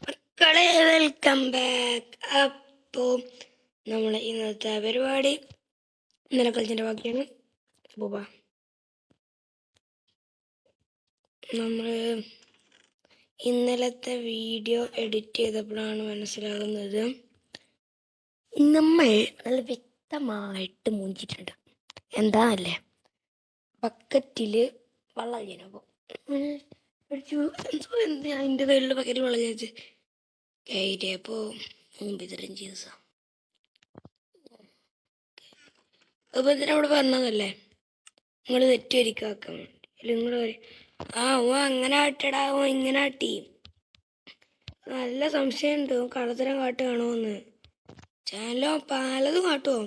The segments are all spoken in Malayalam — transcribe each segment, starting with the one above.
മക്കളെ വെൽക്കം ബാക്ക്. അപ്പോൾ നമ്മൾ ഇന്നത്തെ പരിപാടി ഇന്നലെ കളിച്ചതിൻ്റെ ബാക്കിയാണ്. അപ്പോൾ നമ്മൾ ഇന്നലത്തെ വീഡിയോ എഡിറ്റ് ചെയ്തപ്പോഴാണ് മനസ്സിലാകുന്നത് നമ്മൾ നല്ല വ്യക്തമായിട്ട് മൂഞ്ചിട്ടുണ്ട്. എന്താണല്ലേ, ബക്കറ്റിൽ വെള്ളം ചെയ്യുമ്പോൾ അതിൻ്റെ കയ്യിലുള്ള ബക്കറ്റിൽ വെള്ളം ചെയ്ത് കയറിയപ്പോൾ ഇത്രയും ചെയ്ത അപ്പോൾ ഇതിനവിടെ പറഞ്ഞതല്ലേ നിങ്ങൾ തെറ്റുവരിക്കാക്കാൻ വേണ്ടി. അല്ലെങ്കിൽ നിങ്ങൾ പറയും ഓ അങ്ങനെ ആട്ടടാ, ഓ ഇങ്ങനെ ആട്ടി. നല്ല സംശയമുണ്ട് കള്ളത്തരം കാട്ടുകയാണോ എന്ന്. ചാനലോ പലതും കാട്ടുമോ,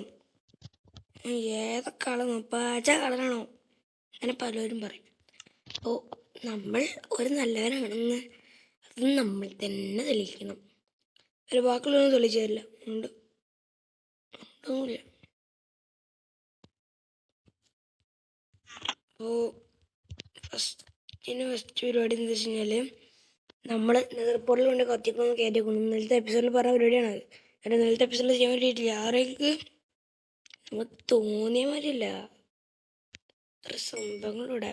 ഏതൊക്കെ കളന്നോ പാച്ച കളറാണോ, അങ്ങനെ പലരും പറയും. അപ്പോൾ നമ്മൾ ഒരു നല്ലവരാണെന്ന് അത് നമ്മൾ തന്നെ തെളിയിക്കണം. ഒരു വാക്കുകളൊന്നും തെളിയിച്ചു തരില്ല. ഒന്നുമില്ല. അപ്പോൾ ഫസ്റ്റ് പരിപാടി എന്താ വെച്ച് കഴിഞ്ഞാൽ നമ്മൾ നെതർപോർട്ടിൽ കൊണ്ട് കത്തിക്കൊന്ന് കയറ്റിക്കൊണ്ടു. ഇന്നലത്തെ എപ്പിസോഡിൽ പറഞ്ഞ പരിപാടിയാണ്. കാരണം ഇന്നലത്തെ എപ്പിസോഡിൽ ചെയ്യാൻ വേണ്ടിയിട്ടില്ല. ആരെയൊക്കെ നമുക്ക് തോന്നിയ മാതിരില്ല, അത്ര സംഭവങ്ങളിവിടെ.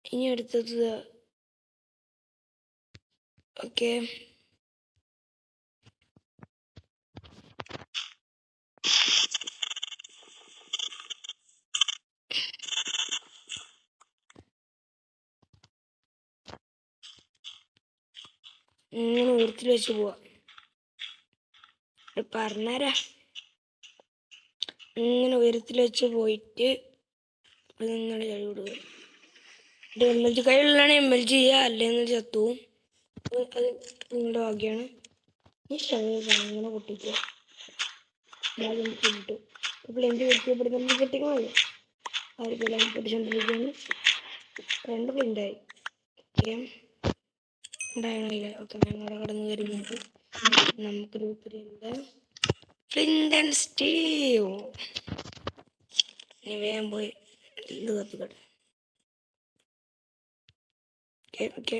ഇനി അടുത്തത് ഓക്കെ, ഇങ്ങനെ ഉയരത്തിൽ വെച്ച് പോവാം. പറഞ്ഞുതരാ. ഇങ്ങനെ ഉയരത്തിൽ വെച്ച് പോയിട്ട് നിങ്ങളുടെ കൈ വിടുക. MLG കൈയുള്ളതാണ് MLG ചെയ്യുക, അല്ലെങ്കിൽ ചത്തുവും. അത് നിങ്ങളുടെ ഭാഗ്യമാണ്. ഈ അങ്ങനെ പൊട്ടിക്കുക. കിട്ടും. അപ്പോൾ എന്ത് വെട്ടിയപ്പെടുന്ന നമ്മൾ കെട്ടിക്കണമല്ലോ. ആർക്കെല്ലാം പൊട്ടിച്ചോണ്ടിരിക്കുകയാണ്. 2 പ്ലിൻ്റായി. ഉണ്ടായില്ല. ഓക്കെ, ഞങ്ങളുടെ കടന്നു വരുന്നത് നമുക്ക് ഗ്രൂപ്പിലുള്ള ഫ്ലിന്റ് ആൻഡ് സ്റ്റീവ്. ഇനി വേഗം പോയി ഇത് കത്തിക്കട്ടെ. Okay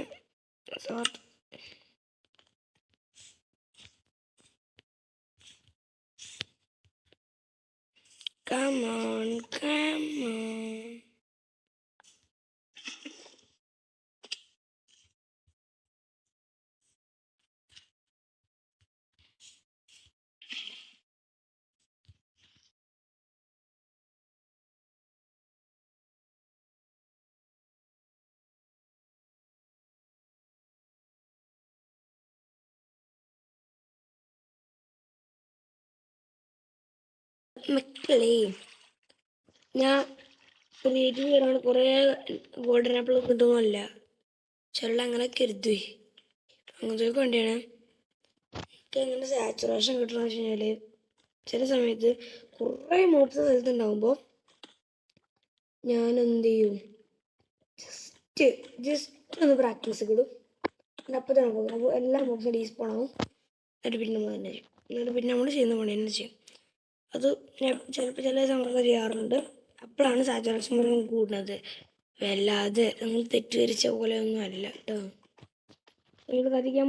sorry. Come on, come on. മക്കളെ, ഞാൻ ക്രിയേറ്റീവ് ചെയ്യണ കുറേ ഗോൾഡൻ ആപ്പിൾ കിട്ടുന്നല്ല. ചില അങ്ങനെ കരുതുവേ, അങ്ങനത്തെ വേണ്ടിയാണ് എനിക്ക് എങ്ങനെ സാച്ചുറേഷൻ കിട്ടണമെന്ന് വെച്ച് കഴിഞ്ഞാൽ ചില സമയത്ത് കുറേ മോട്ടർ സ്ഥലത്തുണ്ടാകുമ്പോൾ ഞാൻ എന്ത് ചെയ്യും, ജസ്റ്റ് ഒന്ന് പ്രാക്ടീസ് കിടും. അപ്പോൾ തന്നെ പോകും. അപ്പോൾ എല്ലാ മോഡ്സും ഡീസ്പോണാവും. എന്നിട്ട് പിന്നെ നമ്മൾ തന്നെ ചെയ്യും. എന്നിട്ട് പിന്നെ നമ്മൾ ചെയ്യുന്ന പണി തന്നെ ചെയ്യും. അത് ചിലപ്പോൾ ചില സമയത്ത് ചെയ്യാറുണ്ട്. അപ്പോഴാണ് സാച്ചുറേഷൻ കൂടുന്നത്. വല്ലാതെ നമ്മൾ തെറ്റിദ്ധരിച്ച പോലെ ഒന്നും അല്ല കേട്ടോ. നമ്മൾ കത്തിക്കാൻ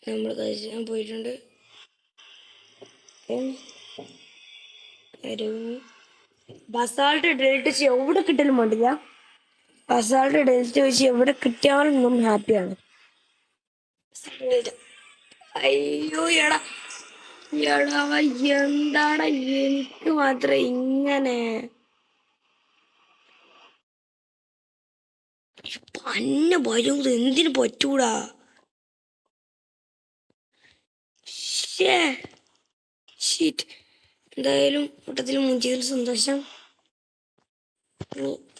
നമ്മൾ കഴിച്ചാൻ പോയിട്ടുണ്ട്. ബസാൾട്ട് ഡെലിറ്റ് വെച്ച് എവിടെ കിട്ടലും വേണ്ടില്ല. ബസാൾട്ട് ഡെലിറ്റ് വെച്ച് എവിടെ കിട്ടിയാലും നമ്മൾ ഹാപ്പിയാണ്. അയ്യോ എടാ എന്താണ് എനിക്ക് മാത്രം ഇങ്ങനെ പന്ന വരുന്നത് എന്തിനു പറ്റൂടാ. എന്തായാലും കൂട്ടത്തിൽ മുഞ്ചിയതിൽ സന്തോഷം.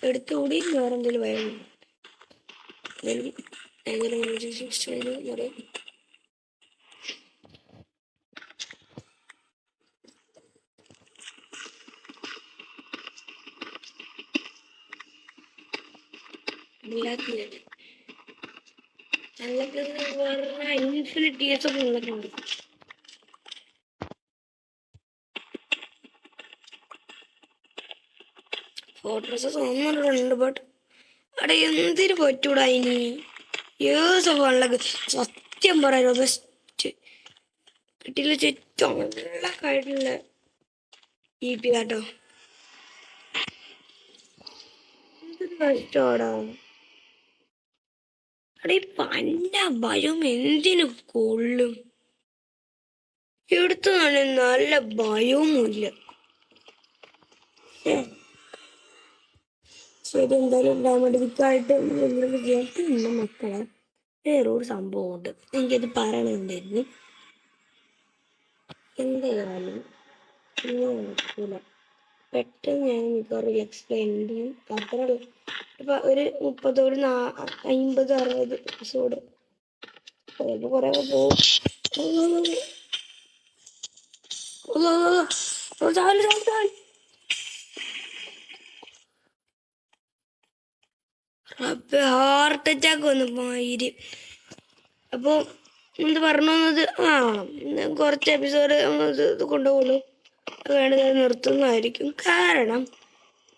എടുത്തുകൂടി വേറെ എന്തെങ്കിലും വരും. ഇൻഫിനിറ്റ് ഇയേഴ്സ് ഒക്കെ ഉണ്ടാക്കുന്നുണ്ട്. ഫോർട്രസസ് ഒന്നുണ്ട്, ബട്ട് അവിടെ എന്തിനു പറ്റൂടാ ഇനി ഏത് സ്വഭാവമുള്ളത് സത്യം പറയാലോ ബെസ്റ്റ് കിട്ടിയില്ല ചുറ്റും നല്ല കഴിഞ്ഞില്ല ഈ പി കേട്ടോ എന്തൊരു കഷ്ടമാടാ അവിടെ ഈ പന്ന ഭയം എന്തിനു കൊള്ളും എടുത്തു തന്നെ നല്ല ഭയവുമില്ല ശരി എന്തായാലും ഡയമണ്ട് വിക്കായിട്ട് എന്തെങ്കിലും ചെയ്യാൻ പിന്നെ മക്കളെ വേറൊരു സംഭവമുണ്ട് എനിക്കത് പറയണമെന്നുണ്ടായിരുന്നു എന്തായാലും നടക്കൂല പെട്ടെന്ന് ഞാൻ മിക്കവാറും എക്സ്പ്ലെയിൻ ചെയ്യും അത്ര ഇപ്പൊ ഒരു 30 ഒരു 50-60 എപ്പിസോഡ് കുറെ പോകും ഹാർട്ട് അറ്റാക്ക് വന്നു മയിര് അപ്പോൾ എന്ത് പറഞ്ഞു വന്നത് കുറച്ച് എപ്പിസോഡ് ഇത് കൊണ്ടുപോകുള്ളൂ വേണ്ടത് നിർത്തുന്നതായിരിക്കും കാരണം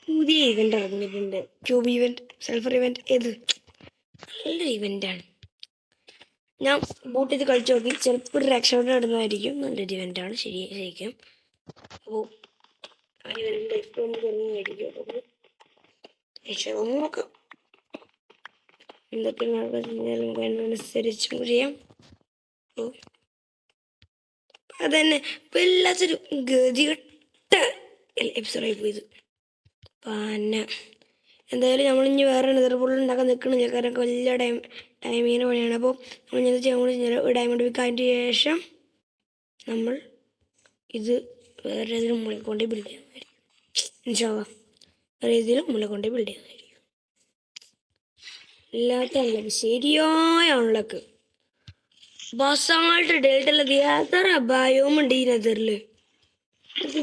പുതിയ ഇവന്റ് ഇറങ്ങിയിട്ടുണ്ട് ക്യൂബ് ഇവന്റ് സെൽഫർ ഇവന്റ് ഏത് നല്ലൊരു ഇവന്റാണ് ഞാൻ ബൂട്ട് ചെയ്ത് കളിച്ചു നോക്കി ചിലപ്പോൾ ഒരു രക്ഷപ്പെട്ട് നടന്നതായിരിക്കും നല്ലൊരു ഇവന്റാണ് ശരിക്കും അപ്പോൾ ആ ഇവന്റ് ഇപ്പോൾ തുടങ്ങിയായിരിക്കും അപ്പോൾ നോക്കാം എന്തൊക്കെ നമുക്ക് അതിനനുസരിച്ചും ചെയ്യാം അപ്പോൾ അതന്നെ വല്ലാത്തൊരു ഗതികെട്ട എപ്പിസോഡായി പോയത് പിന്നെ എന്തായാലും നമ്മളിനി വേറെ നെതർബോൾ ഉണ്ടാക്കാൻ നിൽക്കണില്ല കാരണം വലിയ ടൈമിങ്ങിന് പണിയാണ് അപ്പോൾ നമ്മൾ ഞാൻ ചെയ്യാൻ ഡയമണ്ട് വിൽക്കാതിന് ശേഷം നമ്മൾ ഇത് വേറെ ഏതെങ്കിലും മുള കൊണ്ട് ബിൽഡ് ചെയ്യുന്നതായിരിക്കും ഇൻഷാല്ലാ വേറെ ഏതെങ്കിലും മുള കൊണ്ട് ബിൽഡ് ചെയ്യുന്നതായിരിക്കും ഇല്ലാത്ത അൺലക്ക് ശരിയായ അൺലക്ക് ബസാൾട്ട് ഡേൽറ്റല്ലത് എത്ര ഭയവുമുണ്ട് ഈ നെതറിൽ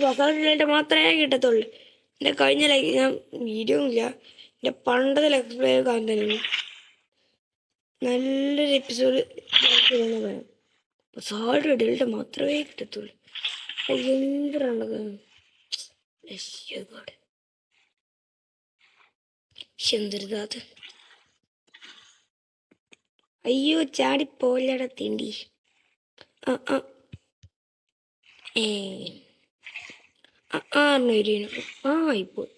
ബസാൾട്ട് ഡേൽറ്റ മാത്രമേ കിട്ടത്തുള്ളൂ എൻ്റെ കഴിഞ്ഞ ഞാൻ വീഡിയോ ഇല്ല എൻ്റെ പണ്ടത്തെ ലെക്സ് പ്ലേ കാണുന്നതിന് നല്ലൊരു എപ്പിസോഡ് പറയാം ബസാൾട്ട് ഡേൽറ്റ മാത്രമേ കിട്ടത്തുള്ളൂ എന്തിനാണത് എന്തൊരുതാത് അയ്യോ ചാടിപ്പോലട തിണ്ടി ഇപ്പോൾ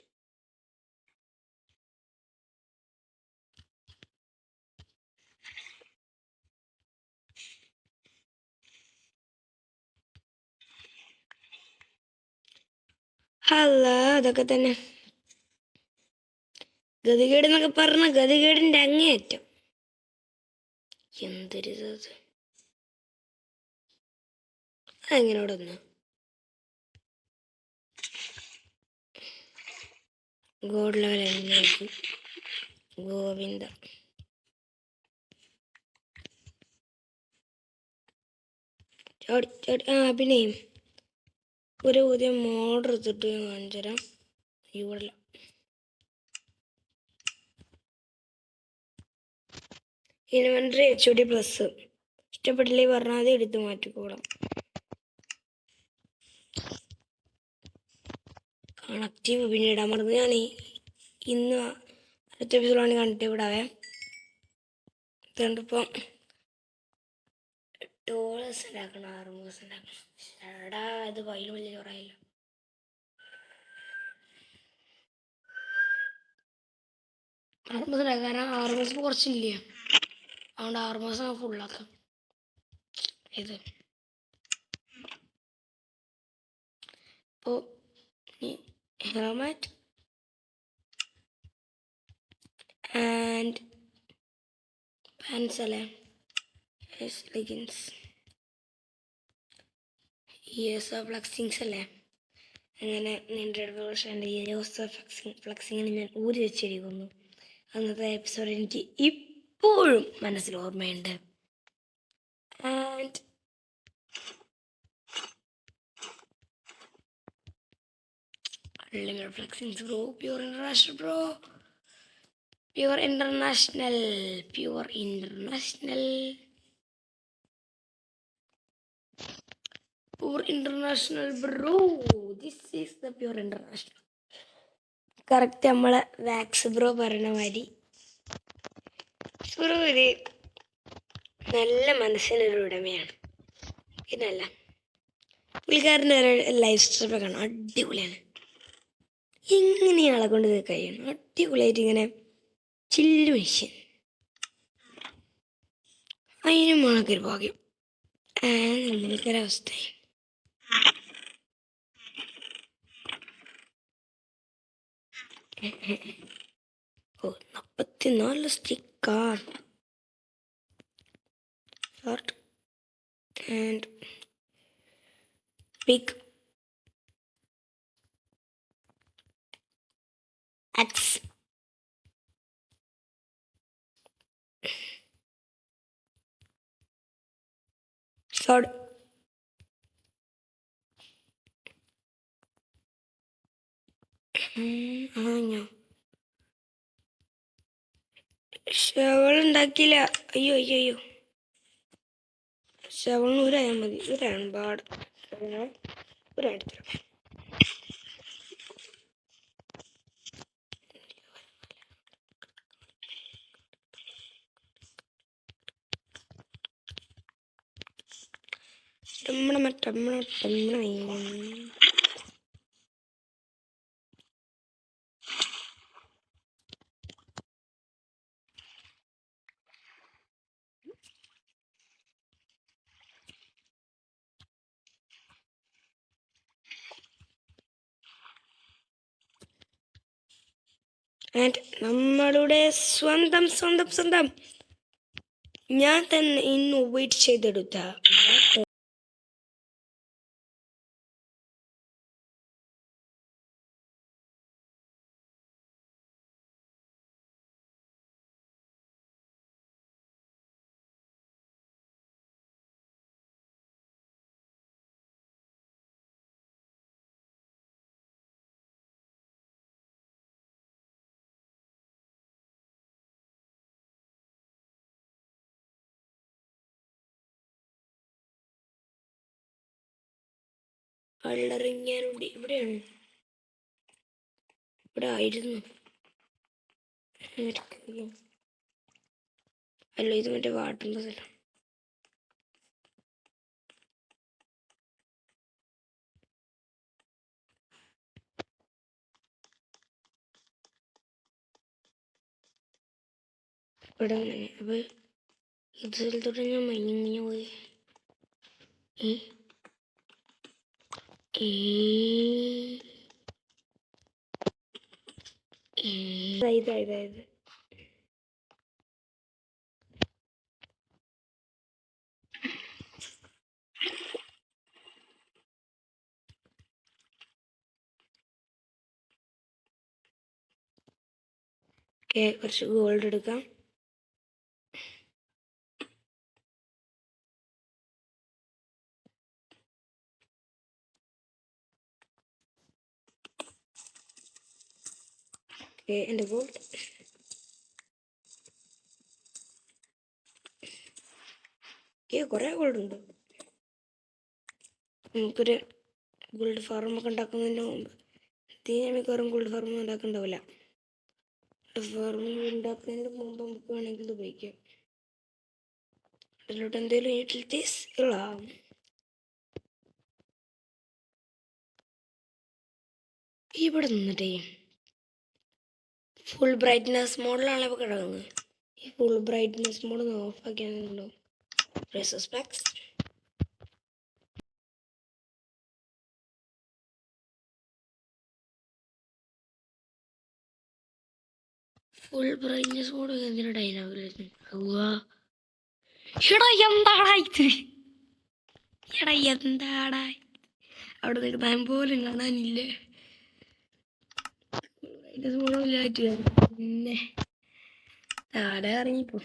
അല്ല അതൊക്കെ തന്നെ ഗതികേട് എന്നൊക്കെ പറഞ്ഞ ഗതികേടിന്റെ അങ്ങേയറ്റം എന്തൊരിത് അതെങ്ങനെയോടെ ഒന്ന് ഗോഡ് ലെവൽ എങ്ങനെയാക്കി ഗോവിന്ദ പിന്നെ ഒരു പുതിയ മോഡർ എടുത്തിട്ട് ഞാൻ കാണിച്ചു തരാം ഇവിടെ ഇൻവെന്ററി HOD+ ഇഷ്ടപ്പെട്ടില്ലേ പറഞ്ഞാൽ അത് എടുത്ത് മാറ്റിക്കോളാം കണക്റ്റീവ് പിന്നെ ഇടാൻ മറന്നു ഞാൻ ഇന്ന് അടുത്ത എപ്പിസോഡാണ് കണക്റ്റീവ് ഇടാവേ ഇതുകൊണ്ടിപ്പം $6 ഉണ്ടാക്കണം എടാ ഇത് കയ്യിൽ വലിയ ചോറായില്ല $6 കാരണം $6 കുറച്ചില്ല അതുകൊണ്ട് $6 ഫുള്ളാക്കാം ഇത് ഇപ്പോൾ helmet and pants അല്ലേ leggings ഫ്ലക്സിങ്സ് അല്ലേ അങ്ങനെ 100% ഫ്ലക്സിങ്ങിന് ഞാൻ ഊരി വെച്ചിരിക്കുന്നു അന്നത്തെ എപ്പിസോഡ് എനിക്ക് ഇപ്പോഴും മനസ്സിൽ ഓർമ്മയുണ്ട് and unlimited flexings bro pure international bro this is the pure international correct നമ്മളെ വാക്സ് ബ്രോ പറയണ മാതിരി ഒരു നല്ല മനസ്സിനൊരു ഉടമയാണ്. പിന്നല്ല, പുള്ളിക്കാരൻ്റെ ലൈഫ് സ്റ്റൈലൊക്കെ കാണാം, അടിപൊളിയാണ്. എങ്ങനെ ആളെ കൊണ്ട് ഇത് കഴിയണം? അടിപൊളിയായിട്ട് ഇങ്ങനെ ചില്ലു മനുഷ്യൻ. അതിനും മാണക്കൊരു ഭാഗ്യം. നമുക്കൊരവസ്ഥ. ഓ, 44 sticker. Short and big axe. Short ഞാൻ ഷവൾ ഉണ്ടാക്കിയില്ല. അയ്യോ അയ്യോ അയ്യോ, ഷവളിന് ഒരായാൽ മതി. ഒരാണ് പാട്. ഒരാടുത്തരാം. നമ്മളുടെ സ്വന്തം സ്വന്തം സ്വന്തം ഞാൻ തന്നെ ഇന്നോവേറ്റ് ചെയ്തെടുത്ത കള്ളറിങ്ങാനുണ്ട്. ഇവിടെയാണ്, ഇവിടെ ആയിരുന്നു. അല്ല, ഇത് മറ്റേ വാട്ടുള്ള സ്ഥലം. ഇവിടെ അപ്പൊ ഇത് സ്ഥലത്തോട്ട് ഞാൻ മഞ്ഞ പോയി. ഇതായത് കുറച്ച് ഗോൾഡ് എടുക്കാം. എൻ്റെ ഗോൾഡ് കുറേ ഗോൾഡ് ഉണ്ട്. നമുക്കൊരു ഗോൾഡ് ഫാർമൊക്കെ ഉണ്ടാക്കുന്നതിന് മുമ്പ് മിക്കവാറും ഗോൾഡ് ഫാർമൊന്നും ഉണ്ടാക്കുന്നുണ്ടാവില്ല. ഫാർമ് ഉണ്ടാക്കുന്നതിന് മുമ്പ് നമുക്ക് വേണമെങ്കിൽ ഇത് ഉപയോഗിക്കാം. അതിലോട്ട് എന്തെങ്കിലും യൂട്ടിലിറ്റീസ് ഇടാം. ഇവിടെ നിന്നിട്ടേ ഫുൾ ബ്രൈറ്റ്നെസ് മോഡിലാണ് ഇപ്പോൾ കിടക്കുന്നത്. ഈ ഫുൾ ബ്രൈറ്റ്നെസ് മോഡ് ഒന്ന് ഓഫ് ആക്കിയാണല്ലോ. സ്പെക്സ് ഫുൾ ബ്രൈറ്റ്നെസ് മോഡ് എന്തിനാ ഡൈനാമിക്? എന്താടാ ഇത്? എന്താടാ അവിടെ നിൽക്കാൻ പോലും കാണാനില്ലേ? ബ്രൈറ്റ്നെസ് മോഡൊന്നും പിന്നെ താടെ ഇറങ്ങിപ്പോ.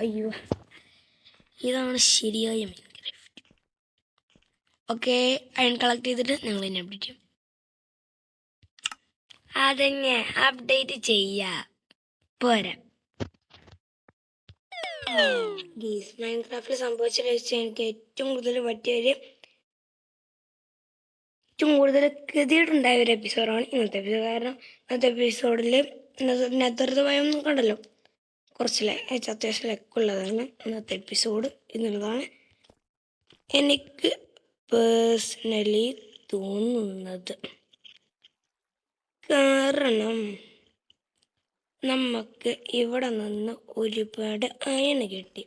അയ്യോ, ഇതാണ് ശരിയായ മൈൻക്രാഫ്റ്റ്. ഓക്കെ, അയൺ കളക്ട് ചെയ്തിട്ട് ഞങ്ങൾ തന്നെ അപ്ഡേറ്റ് ചെയ്യും. അതന്നെ അപ്ഡേറ്റ് ചെയ്യാ പോരാ. ഗെയ്സ്, മൈൻക്രാഫ്റ്റിൽ സംഭവിച്ച വെച്ചാൽ എനിക്ക് ഏറ്റവും കൂടുതൽ പറ്റിയൊരു ഏറ്റവും കൂടുതൽ ഗതികേടുണ്ടായ ഒരു എപ്പിസോഡാണ് ഇന്നത്തെ എപ്പിസോഡ്. കാരണം ഇന്നത്തെ എപ്പിസോഡിൽ നെതർഭയം കണ്ടല്ലോ, കുറച്ച് അത്യാവശ്യം ലെക്കുള്ളതാണ് ഇന്നത്തെ എപ്പിസോഡ് എന്നുള്ളതാണ് എനിക്ക് പേഴ്സണലി തോന്നുന്നത്. കാരണം നമുക്ക് ഇവിടെ നിന്ന് ഒരുപാട് അയൺ കിട്ടി.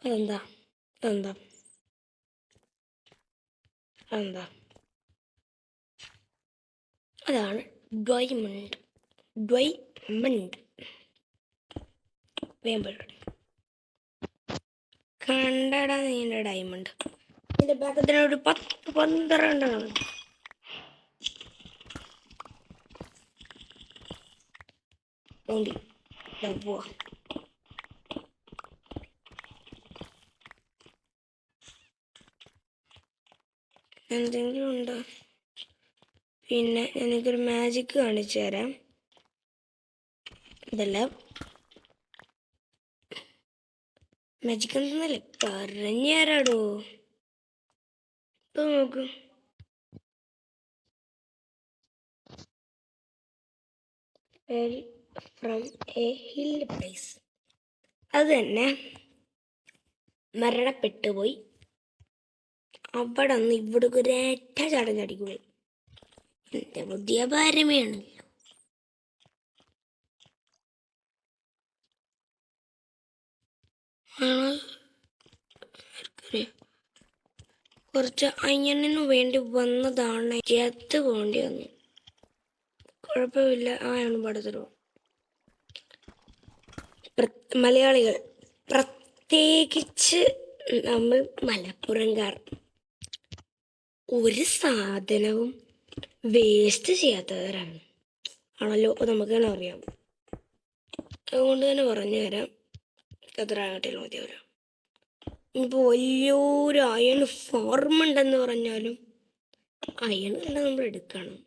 അതെന്താ അതെന്താ അതെന്താ അതാണ് ഡയമണ്ട്. വേമ്പഴ കണ്ടടാ നീൻ്റെ ഡയമണ്ട്. ഇതിൻ്റെ ബാക്കത്തിന് ഒരു 10-12 ഓണ്ടി പോവാ. എന്തെങ്കിലും ഉണ്ടോ? പിന്നെ എനിക്കൊരു മാജിക് കാണിച്ചു തരാം. ഇതല്ല മാജിക് എന്തെന്നല്ലേ പറഞ്ഞു തരാടോ. നോക്കൂ, ഫ്രം എ ഹിൽ പ്ലേസ്. അത് തന്നെ മരണപ്പെട്ടു പോയി. അവിടെ നിന്ന് ഇവിടെ ഒരേറ്റ ചാടം ചാടിക്കുപോയി. എൻ്റെ ബുദ്ധിയ ഭാരമേയാണല്ലോ. കുറച്ച് അയ്യണിനു വേണ്ടി വന്നതാണ്, ചത്ത് പോകേണ്ടി വന്നു. കുഴപ്പമില്ല, ആണ് പടത്തരോ. മലയാളികൾ, പ്രത്യേകിച്ച് നമ്മൾ മലപ്പുറംകാർ, ഒരു സാധനവും വേസ്റ്റ് ചെയ്യാത്തവരാണ് ആണല്ലോ. നമുക്ക് തന്നെ അറിയാം. അതുകൊണ്ട് തന്നെ പറഞ്ഞു തരാം, എത്ര ആകട്ടെ മതിയാവില്ല. ഇപ്പോൾ വലിയൊരു അയൺ ഫാർം ഉണ്ടെന്ന് പറഞ്ഞാലും അയൺ തന്നെ നമ്മൾ എടുക്കണം.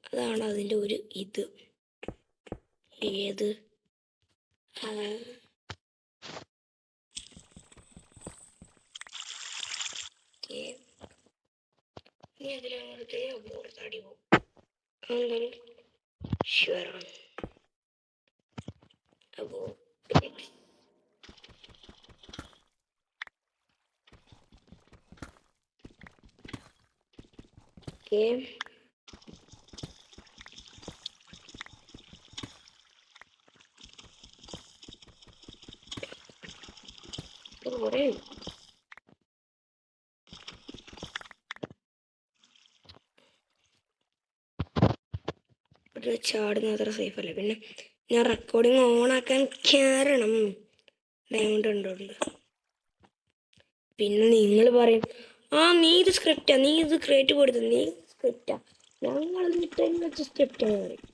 അതാണ് അതിൻ്റെ ഒരു ഇത്. ഏത് ഇനി അതിലങ്ങോട്ട് അടി പോകും. എന്തായാലും ഷുവറാണ്. അപ്പോൾ ഓക്കെ, കുറേ ചാടുന്ന അത്ര സേഫ് അല്ല. പിന്നെ ഞാൻ റെക്കോർഡിങ് ഓണാക്കാൻ കാരണം ഡയമണ്ട് ഉണ്ടോണ്ട്. പിന്നെ നിങ്ങൾ പറയും, നീ ഇത് സ്ക്രിപ്റ്റാ, നീ ഇത് ക്രിയേറ്റ് കൊടുത്തു, നീ സ്ക്രിപ്റ്റാ. ഞങ്ങൾ വെച്ച് സ്ക്രിപ്റ്റാണ് പറയും.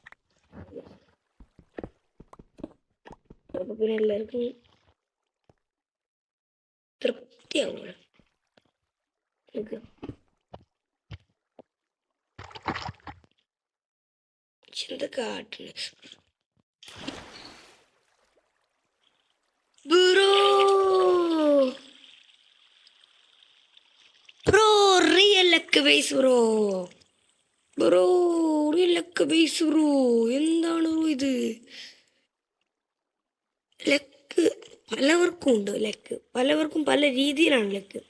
അപ്പോൾ പിന്നെ എല്ലാവർക്കും തൃപ്തിയാവുക. ചിന്ത കാട്ടിന് bro real luck base bro real luck base bro. എന്താണ് ഇത്? ലക്ക് പലവർക്കും ഉണ്ട്. ലക്ക് പലവർക്കും പല രീതിയിലാണ് ലക്ക്.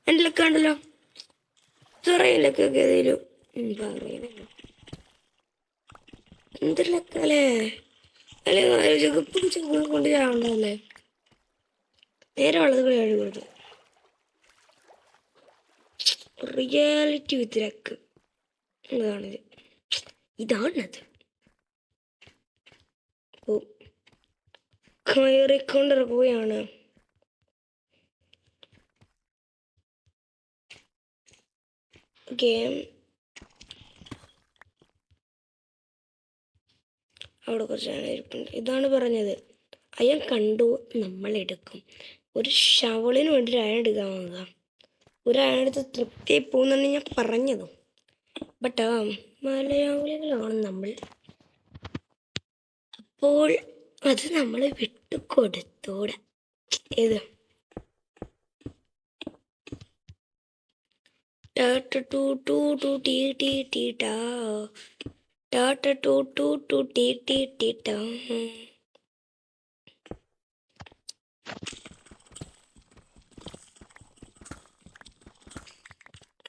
എൻ്റെ ലക്ക് ഉണ്ടല്ലോ, ചെറിയ ലക്കൊക്കെ ഏതെങ്കിലും എന്തൊരു ലക്കല്ലേ. അല്ലെങ്കിൽ കൊണ്ട് ചാവണ്ടല്ലേ. നേരെ ഉള്ളത് കൂടി എഴുതി കൊടുത്തു. റിയാലിറ്റി വിത്ത് ലക്ക്. ഇതാണത്. അപ്പോൾ കയറിക്കൊണ്ടിറക്കുകയാണ്. ഗെയിം അവിടെ കുറച്ചാണ് ഇരിപ്പുണ്ട്. ഇതാണ് പറഞ്ഞത്, അയൺ കണ്ടു നമ്മൾ എടുക്കും. ഒരു ഷവളിന് വേണ്ടി അയൺ എടുക്കാവുന്നതാണ്. ഒരു അയൺ എടുത്ത് തൃപ്തിയായി പോകുന്നതാണ് ഞാൻ പറഞ്ഞത്. ബട്ട് മലയാളികളാണ് നമ്മൾ, അപ്പോൾ അത് നമ്മൾ വിട്ടുകൊടുത്തോടെ. ഏത്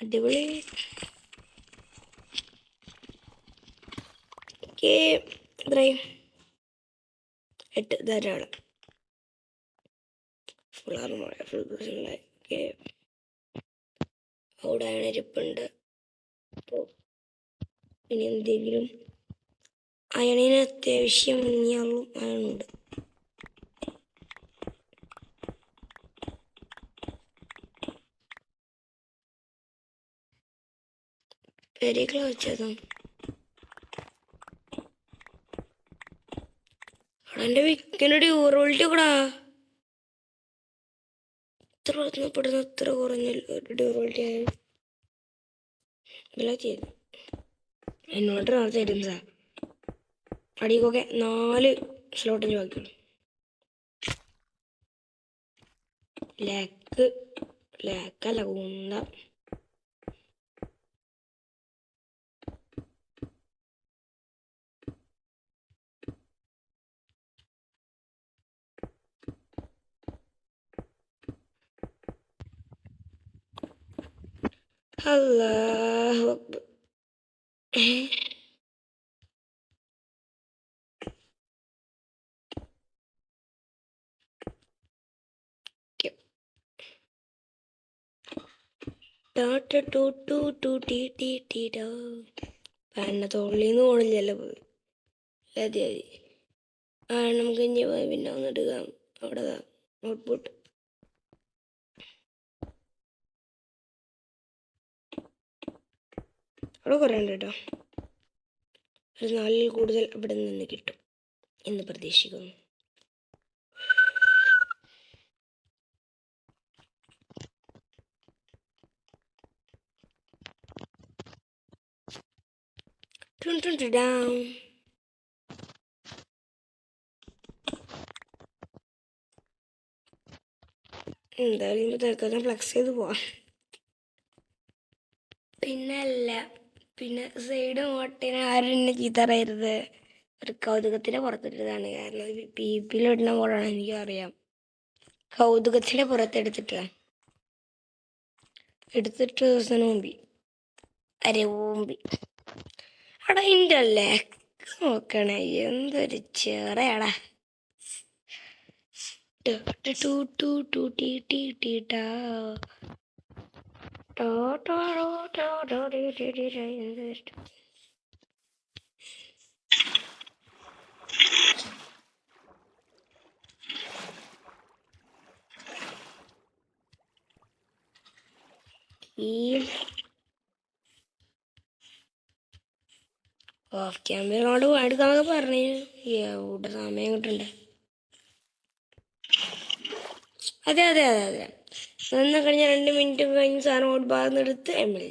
അടിപൊളി. എത്രയും 8 ധാരാളം. ഫുൾ അവിടെ അയണിരിപ്പുണ്ട്. അപ്പോൾ ഇനി എന്തെങ്കിലും അയണിന് അത്യാവശ്യം ഇനിയാളും അയണുണ്ട്. പെരിക്കള വെച്ചതും എൻ്റെ വിക്കനൊരു ഡ്യൂറബിലിറ്റി കൂടാ ഇത്ര കുറഞ്ഞ ഡ്യൂറബിലിറ്റി ആയി. ഇതെല്ലാം ചെയ്തു ഇൻവെർട്ടർ നേരത്തെ തരും സാർ. അടിക്കൊക്കെ 4 സ്ലോട്ടിന് ബാക്കിയുള്ളൂ. ലാക്കല്ല കുന്ത. അല്ലാഹു അക്ബർ. എന്നെ തൊള്ളിന്ന് പോണില്ലല്ലോ പോയി. അതെ നമുക്ക് ഇനി പിന്നെ ഒന്ന് എടുക്കാം. അവിടെ ഔട്ട്പുട്ട് അവിടെ കുറേ ഉണ്ട് കേട്ടോ. ഒരു 4-ൽ കൂടുതൽ അവിടെ നിന്ന് കിട്ടും എന്ന് പ്രതീക്ഷിക്കുന്നു. എന്തായാലും തൽക്കാലം ഫ്ലെക്സ് ചെയ്ത് പോവാം. പിന്നെ സൈഡ് ഓട്ടിനെ ആരും എന്നെ ചീത്ത പറയരുത്. ഒരു കൗതുകത്തിൻ്റെ പുറത്തിട്ടതാണ്. കാരണം PvPയിലിടുന്ന മോഡാണ്, എനിക്കറിയാം. കൗതുകത്തിൻ്റെ പുറത്തെടുത്തിട്ടാണ്. എടുത്തിട്ട് ദിവസം മുമ്പി ഓമ്പി അടാ ഇൻ്റെ അല്ലേ നോക്കണേ. എന്തൊരു ചെറയാടാ. ഈ ഓഫ് ക്യാമറയോട് എടുക്കാന്നൊക്കെ പറഞ്ഞു. ഇവിടെ സമയം കിട്ടണ്ടേ. അതെ നിന്ന് കഴിഞ്ഞ 2 മിനിറ്റ് കഴിഞ്ഞ് സാധനം ഓട് ഭാഗത്ത് എടുത്ത് ML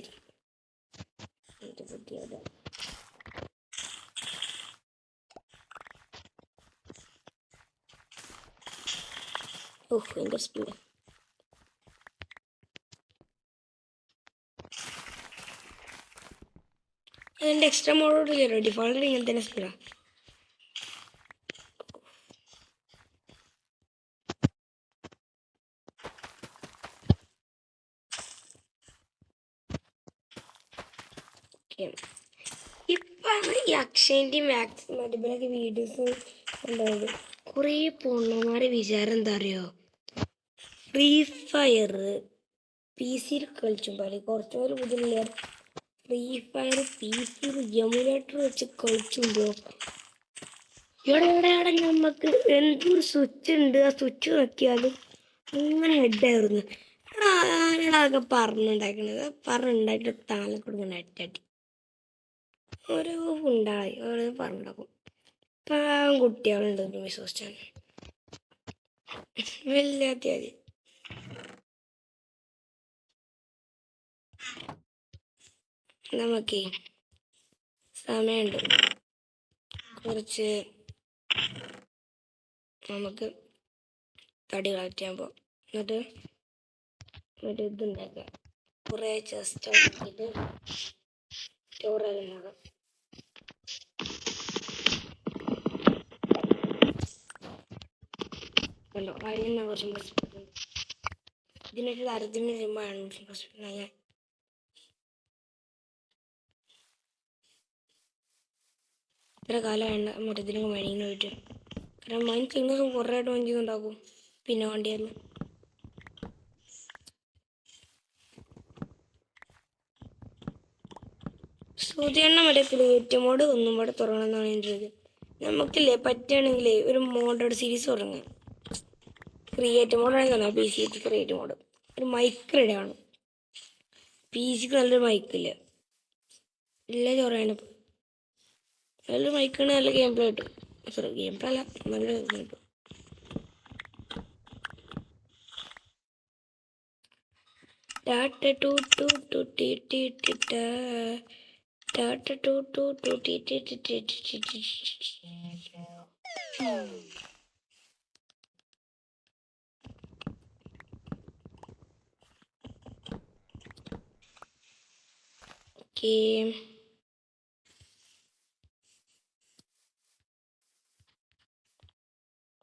ഭയങ്കര സ്പീഡ്. അതിൻ്റെ എക്സ്ട്രാ മോഡോട് കയറി ഡിഫോൾട്ട് ഇങ്ങനെ തന്നെ സ്പീഡാണ്. ഇപ്പം ഈ അക്ഷയൻ്റെയും മറ്റേ വീഡിയോസ് ഉണ്ടായത് കുറേ പൊണ്ണന്മാരെ വിചാരം എന്താ അറിയോ, ഫ്രീ ഫയർ PC കളിച്ചും പോലെ കുറച്ച് പേര് ബുദ്ധിമില്ല. ഫ്രീ ഫയർ PC എമുലേറ്റർ വെച്ച് കളിച്ചുമ്പോൾ ഇവിടെ നമുക്ക് എന്തൊരു സ്വിച്ച് ഉണ്ട്. ആ സ്വിച്ച് നോക്കിയാലും അങ്ങനെ ഹെഡായിരുന്നു. അതൊക്കെ പറഞ്ഞുണ്ടാക്കിയിട്ട് താഴെ കൊടുക്കുന്ന അറ്റാട്ടി ഓരോ ഉണ്ടായി ഓരോ പറഞ്ഞുണ്ടാക്കും. പാവം കുട്ടികളുണ്ടെന്ന് വിശ്വസിച്ചാണ് വലിയ അത്യാവശ്യം. നമുക്ക് സമയമുണ്ട്, കുറച്ച് നമുക്ക് തടി കളക്ട് ചെയ്യാൻ പോകാം. എന്നിട്ട് ഇതുണ്ടാക്കാം. കുറേ ചെസ്റ്റ് ആക്കിയിട്ട് സ്റ്റോറേജ് കണ്ടോ അതിന് കുറച്ച് ഇതിനൊരു താരത്തിന് ചെയ്യുമ്പോഴാണ് ഇത്ര കാലമാണ് മറ്റത്തിനൊക്കെ മൈനിങ്ങിന് പോയിട്ട്. കാരണം മൈൻ ചെയ്യുന്ന കുറേ ആയിട്ട് മൈൻ ചെയ്യുന്നുണ്ടാകും. പിന്നെ വണ്ടിയായിരുന്നു ശ്രുതിയെണ്ണ മറ്റേ ക്രിയേറ്റ് മോഡ് ഒന്നും കൂടെ തുറങ്ങണമെന്നാണ് എൻ്റെ ഒരു നമുക്കില്ലേ പറ്റുകയാണെങ്കിലേ ഒരു മോഡോട് സീരീസ് തുടങ്ങാം. ക്രിയേറ്റ് മോഡാണെങ്കിൽ തന്നെ പി സി ക്രിയേറ്റ് മോഡ് ഒരു മൈക്ക് റെഡി ആണ്. പി സിക്ക് നല്ലൊരു മൈക്കില്ല ഇല്ല ചോറാണ്. നല്ലൊരു മൈക്കാണ്, നല്ല ഗെയിം പ്ലേ കിട്ടും. സോറി ഗെയിം പ്ലേ അല്ല, നല്ല കിട്ടും.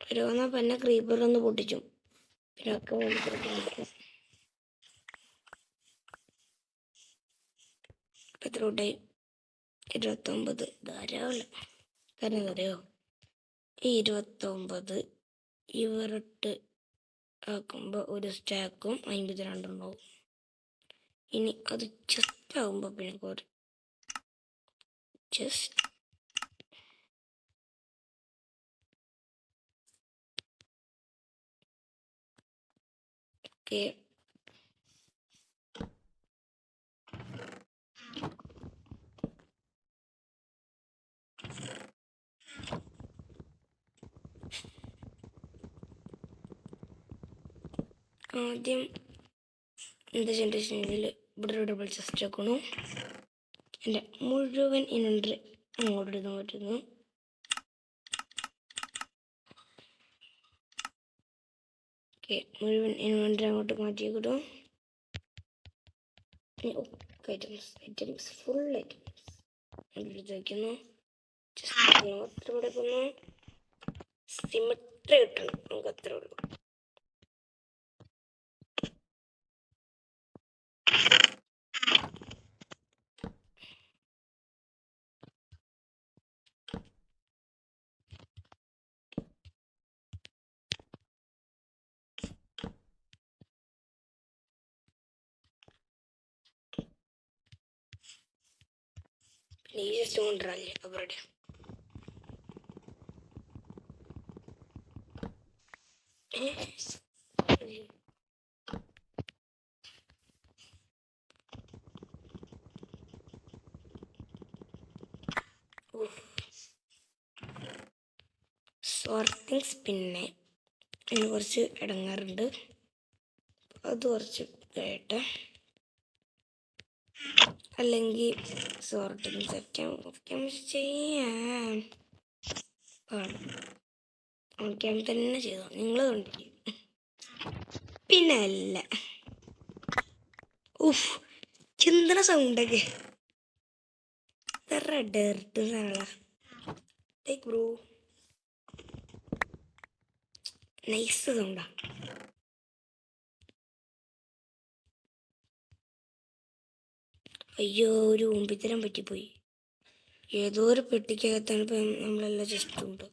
ഒരു വന്നപ്പോൾ എന്നെ ക്രീപ്പറൊന്ന് പൊട്ടിച്ചു. പിന്നെ ഒക്കെ എത്ര കൂട്ടായി 29 ധാരാളമില്ല. കാരണം എന്താ അറിയോ, ഈ 29 ഇവരിട്ട് ആക്കുമ്പോൾ ഒരു സ്റ്റാക്കും 52 ഉണ്ടാവും. ഇനി അത് ജസ്റ്റ് ആകുമ്പോൾ പിന്നെ കുറേ ജസ്റ്റ് ഓക്കെ. ആദ്യം എന്താ ചെയ്യേണ്ടത് ഇവിടെ ഡബിൾ ചെസ്റ്റ് ആക്കണു. എൻ്റെ മുഴുവൻ ഇൻവെൻ്ററി അങ്ങോട്ട് എടുക്കാൻ പറ്റുന്നു. ഓക്കെ, മുഴുവൻ ഇൻവെൻ്ററി അങ്ങോട്ട് മാറ്റിയേക്കിടും. ഐറ്റംസ് ഫുൾ ഐറ്റംസ് എടുത്ത് വയ്ക്കുന്നു. മാത്രം എടുക്കുന്നു. സിമെട്രി കിട്ടണം, നമുക്ക് അത്രേ ഉള്ളൂ. പിന്നെ ഈ ജസ്റ്റ് കൊണ്ടുവരാല്ലേ അവരുടെ സോർട്ടിങ്സ്. പിന്നെ അതിന് കുറച്ച് ഇടങ്ങാറുണ്ട്, അത് കുറച്ച് കേട്ടെ. അല്ലെങ്കിൽ സോർട്ടിങ്സ് ഒക്കെ ചെയ്യാം. ഓക്കെ തന്നെ ചെയ്തോ, നിങ്ങൾ കണ്ടിരിക്കും. പിന്നെ അല്ല ഉഫ് ചിന്തന സൗണ്ടൊക്കെ ഡേർട്ട് ടേക്ക് ബ്രോ. നൈസ് സൗണ്ടാ. അയ്യോ, ഒരു ഊമ്പിത്തരം പറ്റിപ്പോയി. ഏതോ ഒരു പെട്ടിക്കകത്താണ് ഇപ്പം നമ്മളെല്ലാം ജസ്റ്റ് ഉണ്ട്.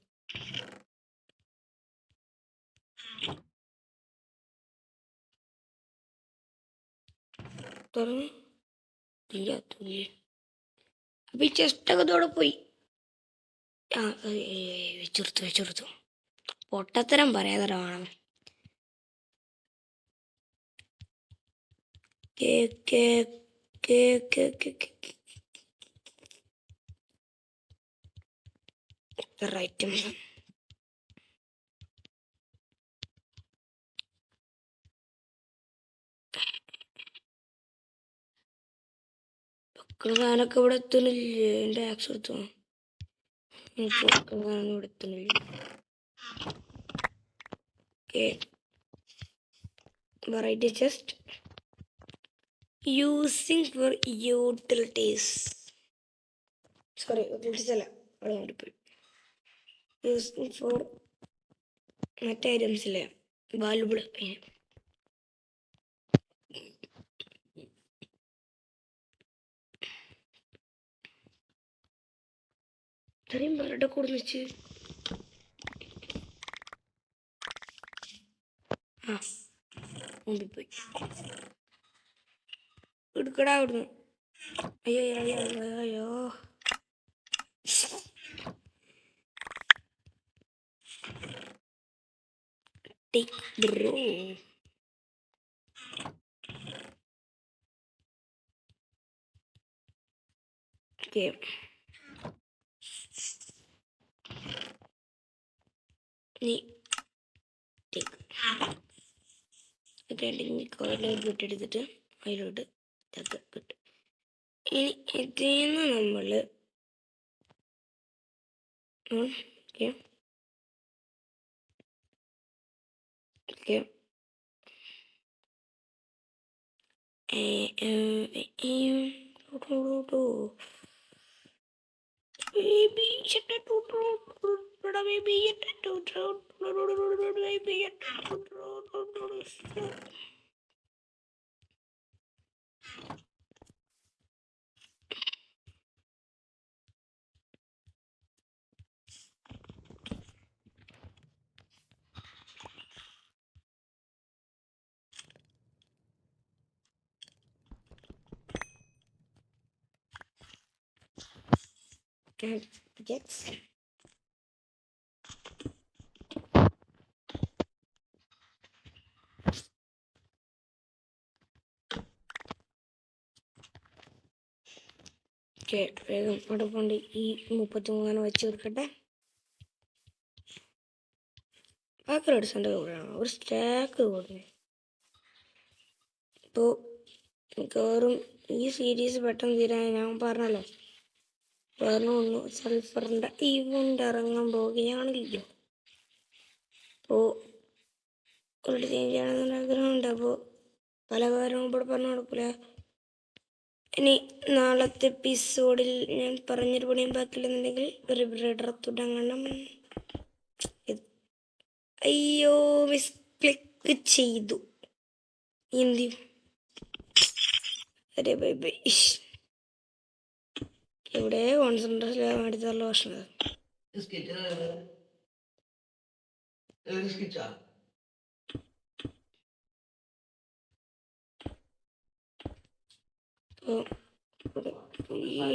തുറന്ന് അപ്പൊ ഈ ചെസ്റ്റൊക്കെ തോടെ പോയി. ആ വെച്ചുറുത്തു പൊട്ടത്തരം പറയാതരമാണ്. ഐറ്റംസ് സാധനമൊക്കെ ഇവിടെ എത്തുന്നില്ലേ? എൻ്റെ ആക്സ് എടുത്തു ഇവിടെ എത്തുന്നില്ല. Okay, variety chest using four utilities. Sorry, utilities അല്ല, അവിടെ മാറിപ്പോയി. യൂസിങ് ഫോർ മറ്റേ ഐറ്റംസില്ലേ, വാല്യുബിൾ. ഇത്രയും പേരുടെ കൂടെ വെച്ച് മുമ്പിൽ പോയി എടുക്കടാ അവിടുന്ന്. അയ്യോ അയ്യോ അയ്യോ, ടേക്ക് ബ്രോ. ഓക്കെ, നീ ടേക്ക് കോയിലോട്ട് വിട്ടെടുത്തിട്ട് അതിലോട്ട് ഇതൊക്കെ കിട്ടും. ഇനി ഇതിന്ന് നമ്മൾ okay okay baby yes. Okay, വേഗം അവിടെ കൊണ്ട് ഈ 33 വെച്ച് കൊടുക്കട്ടെ. ബാക്കി എടുത്തേണ്ട കൂടെയാണ് ഒരു സ്റ്റാക്ക് കൊടുക്കുന്നത്. ഇപ്പോൾ മിക്കവാറും ഈ സീരീസ് പെട്ടെന്ന് തീരാൻ ഞാൻ പറഞ്ഞല്ലോ, പറഞ്ഞു സൾഫറിൻ്റെ ഈവൻ്റ് ഇറങ്ങാൻ പോവുകയാണല്ലോ. അപ്പോൾ ഒരു ചേഞ്ച് ചെയ്യണമെന്ന് ആഗ്രഹമുണ്ട്. അപ്പോൾ പല കാര്യങ്ങളും ഇവിടെ പറഞ്ഞു കൊടുക്കില്ല. ഇനി നാളത്തെ എപ്പിസോഡിൽ ഞാൻ പറഞ്ഞൊരു പണിയും ബാക്കിയില്ലെന്നുണ്ടെങ്കിൽ ഒരു ബ്രീഡർ തുടങ്ങണം. അയ്യോ, മിസ് ക്ലിക്ക് ചെയ്തു. എന്ത് അരെ ബൈ ബൈ. എവിടെ കോൺസെൻട്രേഷൻ എടുത്തുള്ള ഭക്ഷണം.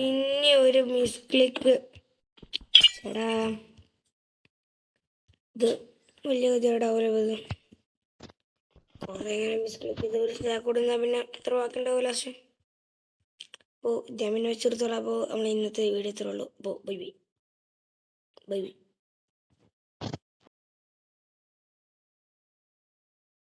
ഇനി ഒരു മിസ് ക്ലിക്ക്. ചേടാ, ഇത് വലിയ ചേടാവൂല. കുറേ മിസ് ക്ലിക്ക് ചെയ്ത് ഒരു സ്റ്റാക്ക് കൊടുന്നാൽ പിന്നെ എത്ര വാക്കുണ്ടാവും ലാസ്റ്റ്. അപ്പോൾ ജാമ്യം വെച്ചെടുത്തോളാം. അപ്പോൾ നമ്മൾ ഇന്നത്തെ വീഡിയോ ഇത്രേ ഉള്ളൂ. അപ്പോൾ ബൈ ബൈ ബൈ ബൈ.